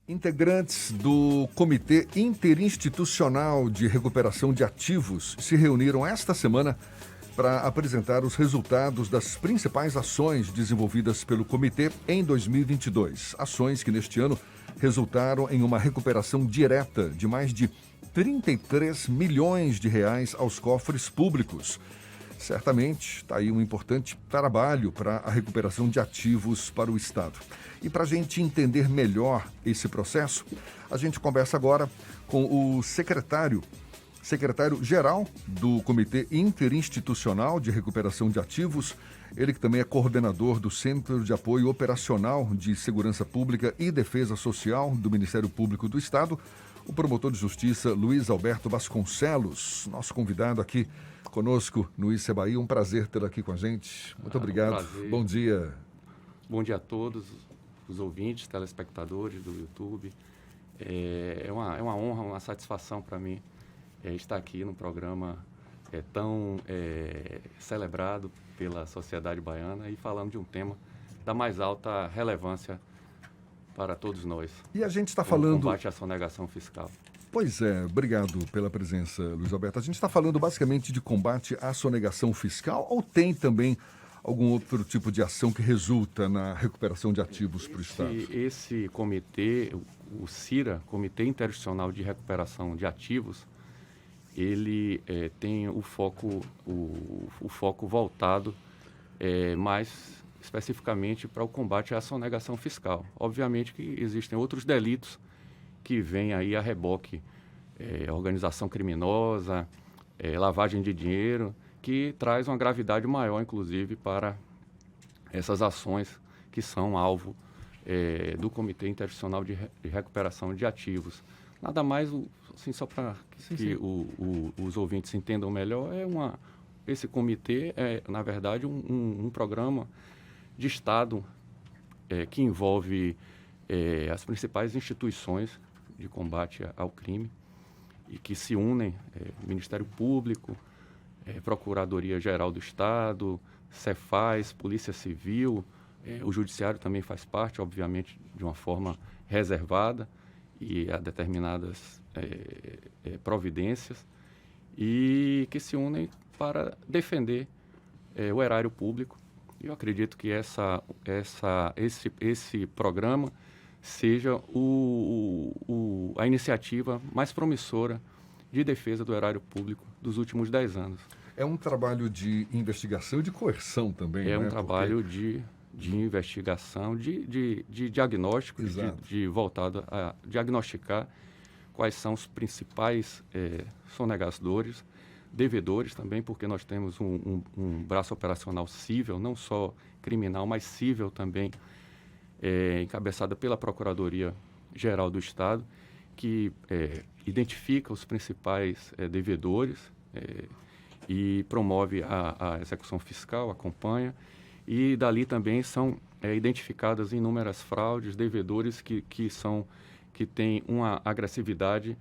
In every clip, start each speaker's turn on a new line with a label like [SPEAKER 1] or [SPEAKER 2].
[SPEAKER 1] Integrantes do Comitê Interinstitucional de Recuperação de Ativos se reuniram esta semana para apresentar os resultados das principais ações desenvolvidas pelo comitê em 2022. Ações que neste ano resultaram em uma recuperação direta de mais de 33 milhões de reais aos cofres públicos. Certamente está aí um importante trabalho para a recuperação de ativos para o Estado. E para a gente entender melhor esse processo, a gente conversa agora com o secretário-geral do Comitê Interinstitucional de Recuperação de Ativos, ele que também é coordenador do Centro de Apoio Operacional de Segurança Pública e Defesa Social do Ministério Público do Estado, o promotor de justiça Luiz Alberto Vasconcelos, nosso convidado aqui conosco no Isso é Bahia. Um prazer tê-lo aqui com a gente. Muito obrigado.
[SPEAKER 2] Prazer.
[SPEAKER 1] Bom dia.
[SPEAKER 2] Bom dia a todos os ouvintes, telespectadores do YouTube. É uma honra, uma satisfação para mim estar aqui no programa tão celebrado pela sociedade baiana e falando de um tema da mais alta relevância para todos nós.
[SPEAKER 1] E a gente está falando...
[SPEAKER 2] combate à sonegação fiscal.
[SPEAKER 1] Pois é, obrigado pela presença, Luiz Alberto. A gente está falando basicamente de combate à sonegação fiscal ou tem também algum outro tipo de ação que resulta na recuperação de ativos para o Estado?
[SPEAKER 2] Esse comitê, o CIRA, Comitê Interinstitucional de Recuperação de Ativos, ele tem o foco voltado mais especificamente para o combate à sonegação fiscal. Obviamente que existem outros delitos que vêm aí a reboque, organização criminosa, lavagem de dinheiro, que traz uma gravidade maior, inclusive, para essas ações que são alvo do Comitê Interinstitucional de Recuperação de Ativos. Nada mais, assim, só para que os ouvintes entendam melhor, esse comitê é, na verdade, um programa de Estado que envolve as principais instituições de combate ao crime e que se unem, Ministério Público, Procuradoria-Geral do Estado, Cefaz, Polícia Civil, o Judiciário também faz parte, obviamente, de uma forma reservada e a determinadas providências, e que se unem para defender o erário público. Eu acredito que esse programa seja a iniciativa mais promissora de defesa do erário público dos últimos 10 anos.
[SPEAKER 1] É um trabalho de investigação e de coerção também,
[SPEAKER 2] É
[SPEAKER 1] né?
[SPEAKER 2] um trabalho de investigação, de diagnóstico, voltado a diagnosticar quais são os principais sonegadores, devedores também, porque nós temos um braço operacional cível, não só criminal, mas cível também, encabeçada pela Procuradoria-Geral do Estado, que identifica os principais devedores e promove a execução fiscal, acompanha, e dali também são identificadas inúmeras fraudes, devedores que têm uma agressividade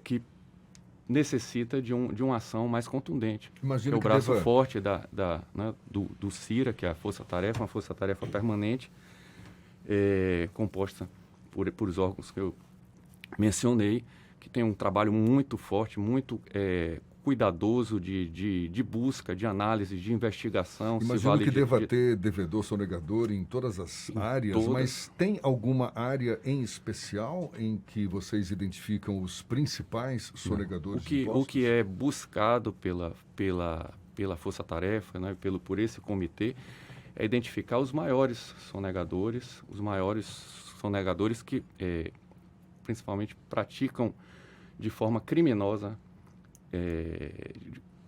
[SPEAKER 2] que necessita de uma ação mais contundente.
[SPEAKER 1] Imagino
[SPEAKER 2] o braço forte do CIRA, que é a força-tarefa, uma força-tarefa permanente, composta por os órgãos que eu mencionei, que tem um trabalho muito forte, muito cuidadoso de busca, de análise, de investigação.
[SPEAKER 1] Imagino que deva ter devedor sonegador em todas as áreas, mas tem alguma área em especial em que vocês identificam os principais sonegadores?
[SPEAKER 2] O que é buscado pela força-tarefa, né, por esse comitê, é identificar os maiores sonegadores que principalmente praticam de forma criminosa,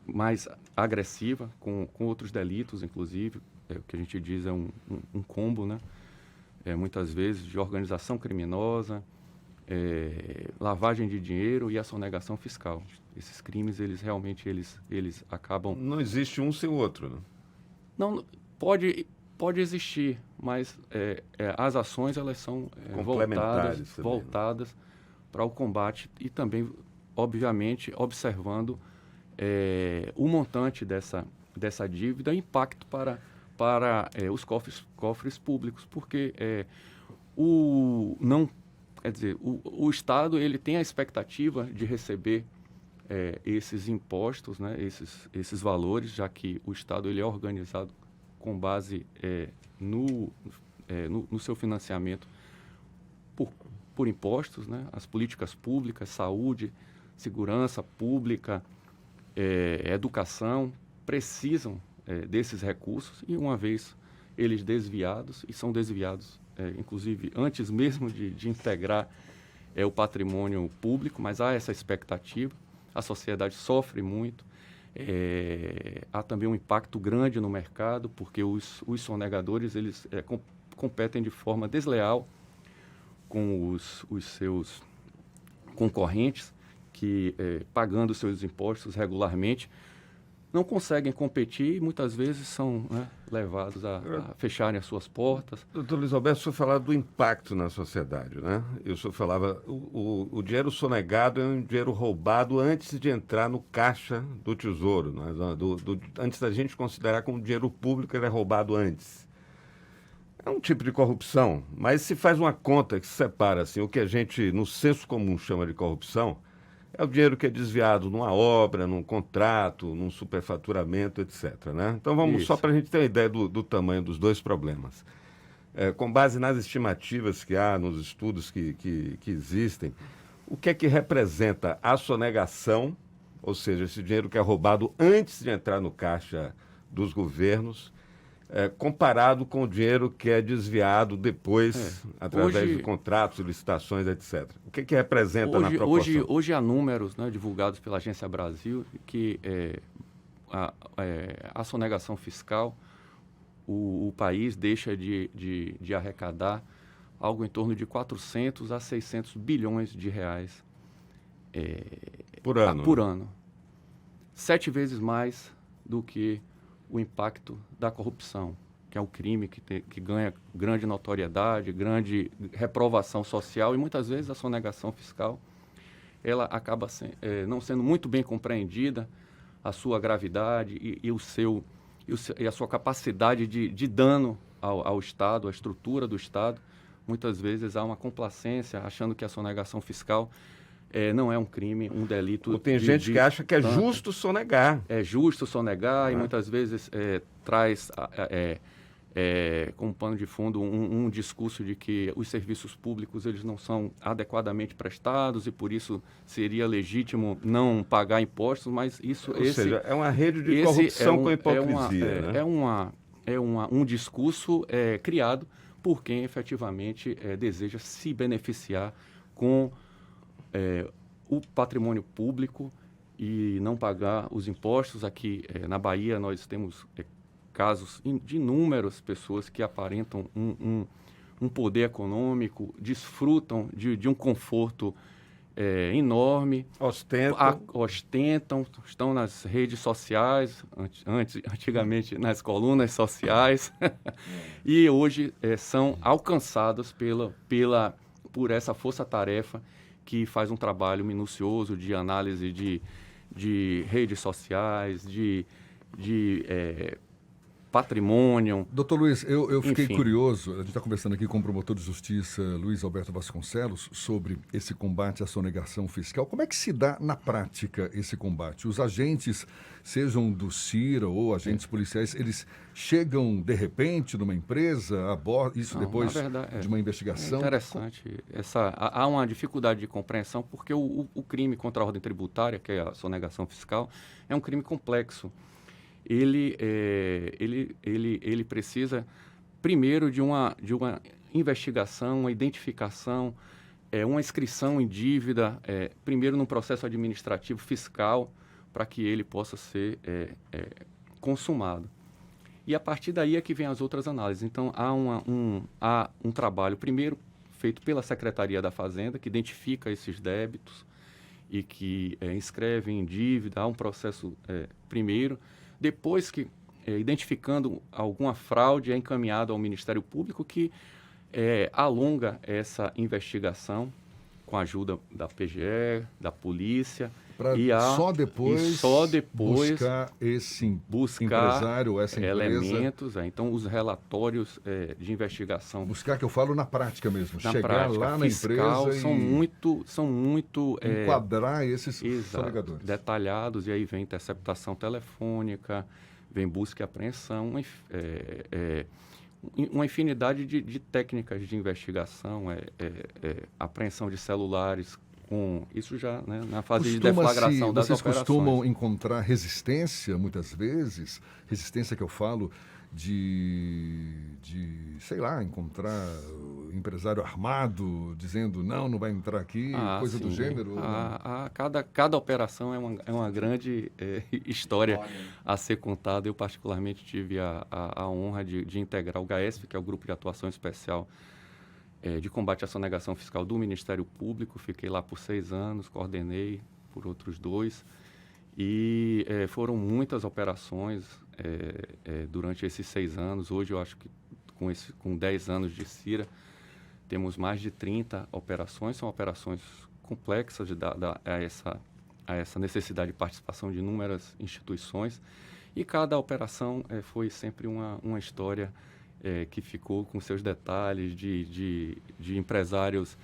[SPEAKER 2] mais agressiva, com outros delitos, inclusive, o que a gente diz é um combo, né? Muitas vezes de organização criminosa, lavagem de dinheiro e a sonegação fiscal. Esses crimes, eles realmente acabam...
[SPEAKER 3] Não existe um sem o outro, né?
[SPEAKER 2] Não, pode existir, mas as ações, elas são voltadas para o combate e também, obviamente, observando o montante dessa dívida e impacto para os cofres públicos, porque Não, quer dizer, o Estado ele tem a expectativa de receber esses impostos, né, esses valores, já que o Estado ele é organizado com base no seu financiamento por impostos, né, as políticas públicas, saúde, segurança pública, educação, precisam desses recursos e, uma vez eles desviados, e são desviados, inclusive, antes mesmo de integrar o patrimônio público, mas há essa expectativa, a sociedade sofre muito, há também um impacto grande no mercado, porque os sonegadores eles competem de forma desleal com os seus concorrentes, que, pagando seus impostos regularmente, não conseguem competir e muitas vezes são, né, levados a fecharem as suas portas.
[SPEAKER 3] Doutor Luiz Alberto, o senhor falava do impacto na sociedade, né? E o senhor falava, o dinheiro sonegado é um dinheiro roubado antes de entrar no caixa do Tesouro, né? Antes da gente considerar como dinheiro público, ele é roubado antes. É um tipo de corrupção, mas se faz uma conta que se separa assim, o que a gente, no senso comum, chama de corrupção, é o dinheiro que é desviado numa obra, num contrato, num superfaturamento, etc. Né? Então vamos só para a gente ter uma ideia do tamanho dos dois problemas. Com base nas estimativas que há, nos estudos que existem, o que é que representa a sonegação, ou seja, esse dinheiro que é roubado antes de entrar no caixa dos governos, comparado com o dinheiro que é desviado depois, através de contratos, licitações, etc. O que representa na proporção?
[SPEAKER 2] Hoje há números, né, divulgados pela Agência Brasil que a sonegação fiscal, o país deixa de arrecadar algo em torno de 400 a 600 bilhões de reais
[SPEAKER 3] por ano.
[SPEAKER 2] Por ano. 7 vezes mais do que o impacto da corrupção, que é o crime que ganha grande notoriedade, grande reprovação social, e muitas vezes a sonegação fiscal ela acaba não sendo muito bem compreendida, a sua gravidade e a sua capacidade de dano ao Estado, à estrutura do Estado. Muitas vezes há uma complacência, achando que a sonegação fiscal não é um crime, um delito.
[SPEAKER 3] Tem gente que acha que é justo sonegar.
[SPEAKER 2] É justo sonegar e muitas vezes traz como pano de fundo um discurso de que os serviços públicos eles não são adequadamente prestados e por isso seria legítimo não pagar impostos, mas isso...
[SPEAKER 3] Ou seja, é uma rede de corrupção com hipocrisia.
[SPEAKER 2] Um discurso criado por quem efetivamente deseja se beneficiar com o patrimônio público e não pagar os impostos. Aqui na Bahia nós temos casos de inúmeras pessoas que aparentam um poder econômico, desfrutam de um conforto enorme, ostentam, estão nas redes sociais, antigamente nas colunas sociais, e hoje são alcançados por essa força-tarefa que faz um trabalho minucioso de análise de redes sociais, de patrimônio.
[SPEAKER 1] Doutor Luiz, eu fiquei curioso, a gente está conversando aqui com o promotor de justiça Luiz Alberto Vasconcelos sobre esse combate à sonegação fiscal. Como é que se dá na prática esse combate? Os agentes, sejam do CIRA ou agentes policiais, eles chegam de repente numa empresa, abordam isso depois de uma investigação?
[SPEAKER 2] É interessante. Há uma dificuldade de compreensão porque o crime contra a ordem tributária, que é a sonegação fiscal, é um crime complexo. Ele precisa, primeiro, de uma investigação, uma identificação, uma inscrição em dívida, primeiro num processo administrativo fiscal, para que ele possa ser consumado. E a partir daí é que vem as outras análises. Então, há um trabalho, primeiro, feito pela Secretaria da Fazenda, que identifica esses débitos e que inscreve em dívida. Há um processo primeiro. Depois que, identificando alguma fraude, é encaminhado ao Ministério Público, que alonga essa investigação com a ajuda da PGE, da polícia,
[SPEAKER 1] Para só depois buscar esse empresário, essa empresa.
[SPEAKER 2] Elementos, então os relatórios de investigação.
[SPEAKER 1] Buscar, que eu falo na prática mesmo.
[SPEAKER 2] Na
[SPEAKER 1] chegar
[SPEAKER 2] prática,
[SPEAKER 1] lá na empresa
[SPEAKER 2] são muito
[SPEAKER 1] enquadrar esses sonegadores.
[SPEAKER 2] Detalhados, e aí vem interceptação telefônica, vem busca e apreensão, uma infinidade de técnicas de investigação, apreensão de celulares, isso já, né, na fase de deflagração das operações.
[SPEAKER 1] Vocês costumam encontrar resistência, muitas vezes, resistência que eu falo sei lá, encontrar empresário armado dizendo não vai entrar aqui, coisa
[SPEAKER 2] sim,
[SPEAKER 1] do gênero?
[SPEAKER 2] Cada operação é uma grande história a ser contada. Eu particularmente tive a honra de integrar o GAESF, que é o Grupo de Atuação Especial de Combate à Sonegação Fiscal do Ministério Público. Fiquei lá por 6 anos, coordenei por outros 2. E foram muitas operações durante esses 6 anos. Hoje eu acho que com 10 anos de CIRA, temos mais de 30 operações. São operações complexas a essa necessidade de participação de inúmeras instituições. E cada operação foi sempre uma história que ficou com seus detalhes de empresários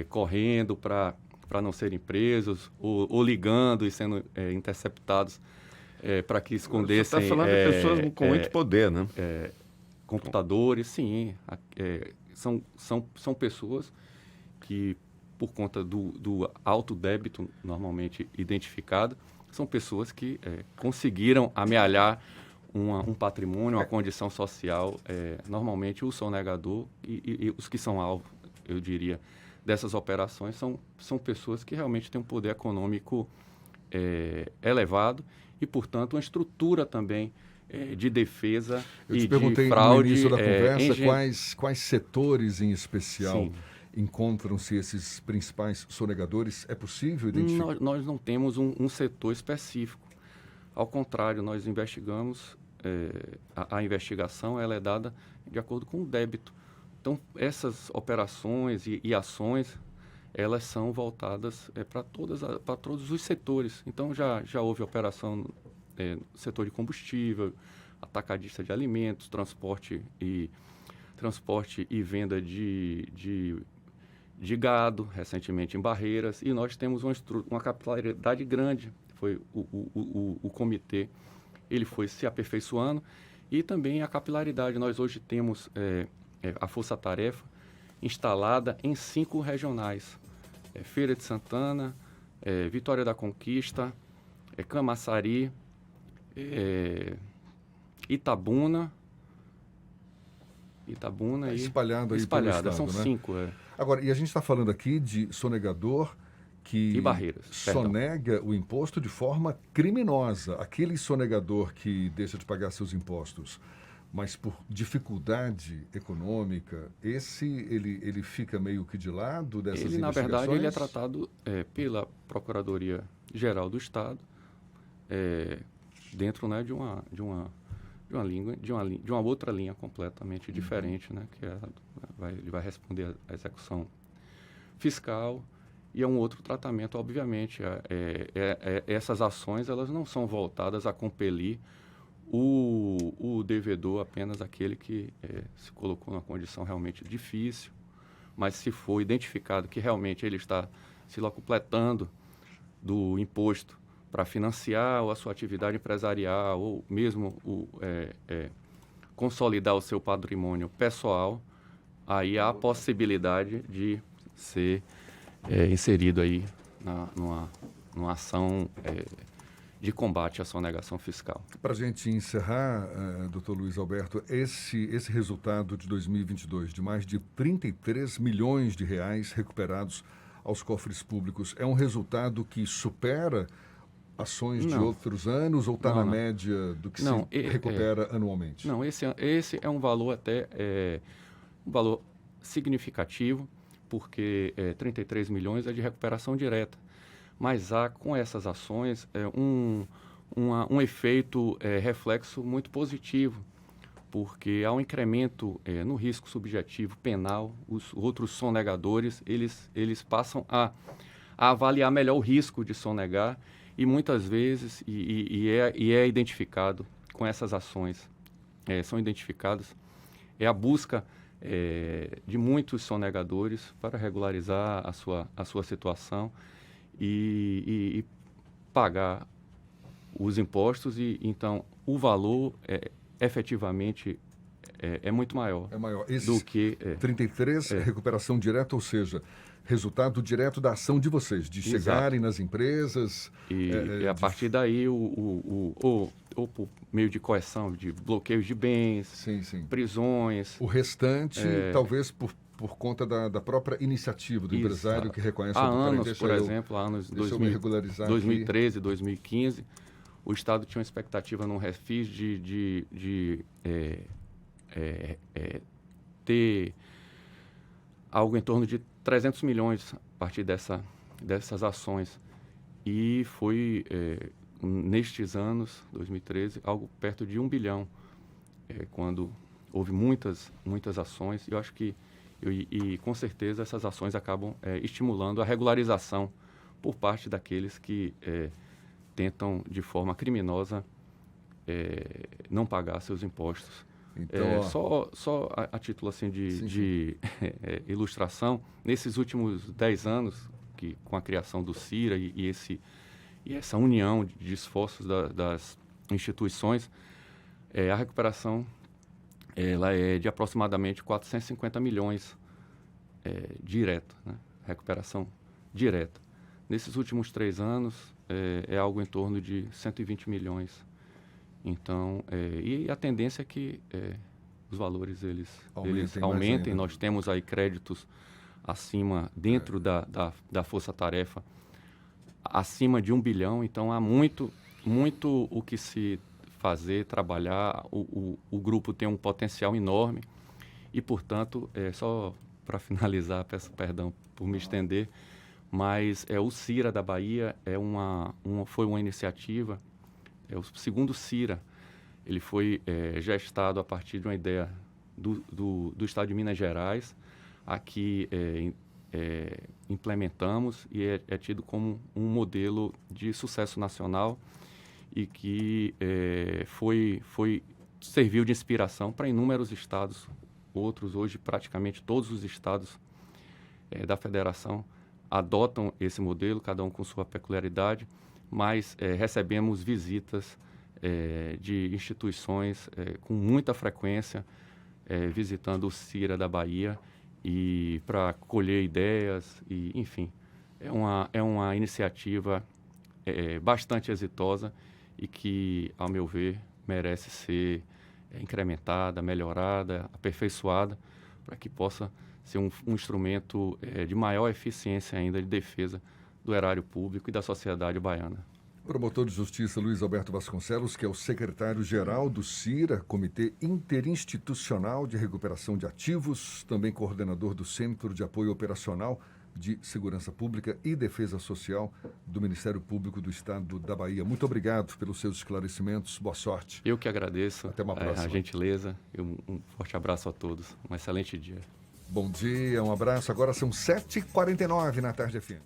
[SPEAKER 2] correndo para não serem presos, ou ligando e sendo interceptados para que escondessem...
[SPEAKER 3] Você está falando de pessoas com muito poder, né?
[SPEAKER 2] Computadores, sim. São pessoas que, por conta do alto débito normalmente identificado, são pessoas que conseguiram amealhar um patrimônio, uma condição social. Normalmente o sonegador e os que são alvo, eu diria, dessas operações são pessoas que realmente têm um poder econômico elevado e, portanto, uma estrutura também de defesa e de fraude.
[SPEAKER 1] Eu te perguntei no início da conversa quais setores em especial encontram-se esses principais sonegadores. É possível identificar?
[SPEAKER 2] Nós não temos um setor específico. Ao contrário, nós investigamos, a investigação ela é dada de acordo com o débito. Então, essas operações e ações, elas são voltadas para todos os setores. Então, já houve operação no setor de combustível, atacadista de alimentos, transporte e venda de gado, recentemente em Barreiras. E nós temos uma capilaridade grande. Foi o comitê, ele foi se aperfeiçoando. E também a capilaridade. Nós hoje temos a Força-Tarefa instalada em 5 regionais. Feira de Santana, Vitória da Conquista, Camaçari, Itabuna
[SPEAKER 1] espalhado aí
[SPEAKER 2] espalhada,
[SPEAKER 1] pelo estado,
[SPEAKER 2] são 5.
[SPEAKER 1] Agora, e a gente está falando aqui de sonegador que sonega o imposto de forma criminosa. Aquele sonegador que deixa de pagar seus impostos, mas por dificuldade econômica, ele fica meio que de lado dessas investigações?
[SPEAKER 2] Na verdade, ele é tratado pela Procuradoria-Geral do Estado, dentro, né, de uma outra linha completamente diferente, né, que ele vai responder à execução fiscal, e é um outro tratamento, obviamente. Essas ações elas não são voltadas a compelir o devedor, apenas aquele que se colocou numa condição realmente difícil, mas se for identificado que realmente ele está se locupletando do imposto para financiar a sua atividade empresarial ou mesmo consolidar o seu patrimônio pessoal, aí há a possibilidade de ser inserido aí numa ação de combate à sonegação fiscal.
[SPEAKER 1] Para a gente encerrar, doutor Luiz Alberto, esse resultado de 2022, de mais de 33 milhões de reais recuperados aos cofres públicos, é um resultado que supera ações de outros anos ou está na média do que se recupera anualmente?
[SPEAKER 2] Não, esse é um valor um valor significativo, porque 33 milhões é de recuperação direta. Mas há, com essas ações, um efeito reflexo muito positivo, porque há um incremento no risco subjetivo penal. Os outros sonegadores, eles passam a a avaliar melhor o risco de sonegar e muitas vezes, é identificado com essas ações, são identificadas, a busca de muitos sonegadores para regularizar a sua situação e pagar os impostos então o valor efetivamente é muito maior.
[SPEAKER 1] É maior.
[SPEAKER 2] Do que
[SPEAKER 1] 33, recuperação direta, ou seja, resultado direto da ação de vocês, de chegarem nas empresas.
[SPEAKER 2] E a partir daí, ou por meio de coerção, de bloqueios de bens,
[SPEAKER 1] sim.
[SPEAKER 2] prisões.
[SPEAKER 1] O restante, talvez por conta da própria iniciativa do empresário que reconhece
[SPEAKER 2] há anos, por exemplo, há anos 2013, 2015, o Estado tinha uma expectativa num refis de ter algo em torno de 300 milhões a partir dessas ações. E foi, nestes anos, 2013, algo perto de 1 bilhão, quando houve muitas ações. E eu acho que, com certeza, essas ações acabam estimulando a regularização por parte daqueles que tentam, de forma criminosa, não pagar seus impostos.
[SPEAKER 1] Então,
[SPEAKER 2] só a título assim de ilustração, nesses últimos 10 anos, com a criação do CIRA e essa união de esforços das instituições, a recuperação ela é de aproximadamente 450 milhões direta, né? Recuperação direta. Nesses últimos 3 anos, é algo em torno de 120 milhões. Então, e a tendência é que os valores eles aumentem. Nós temos aí créditos acima, dentro da força-tarefa, acima de 1 bilhão. Então, há muito o que se fazer, trabalhar. O grupo tem um potencial enorme e, portanto, só para finalizar, peço perdão por me estender, mas o CIRA da Bahia foi uma iniciativa. O segundo CIRA, ele foi gestado a partir de uma ideia do Estado de Minas Gerais. Aqui implementamos e é tido como um modelo de sucesso nacional e que serviu de inspiração para inúmeros estados, outros. Hoje praticamente todos os estados da federação adotam esse modelo, cada um com sua peculiaridade, mas recebemos visitas de instituições com muita frequência, visitando o CIRA da Bahia e para colher ideias e, enfim, é uma iniciativa bastante exitosa e que, ao meu ver, merece ser incrementada, melhorada, aperfeiçoada, para que possa ser um instrumento de maior eficiência ainda de defesa do erário público e da sociedade baiana.
[SPEAKER 1] Promotor de Justiça Luiz Alberto Vasconcelos, que é o secretário-geral do CIRA, Comitê Interinstitucional de Recuperação de Ativos, também coordenador do Centro de Apoio Operacional de Segurança Pública e Defesa Social do Ministério Público do Estado da Bahia. Muito obrigado pelos seus esclarecimentos. Boa sorte.
[SPEAKER 2] Eu que agradeço.
[SPEAKER 1] Até uma próxima.
[SPEAKER 2] A gentileza e um forte abraço a todos. Um excelente dia.
[SPEAKER 1] Bom dia, um abraço. Agora são 7h49 na Tarde FM.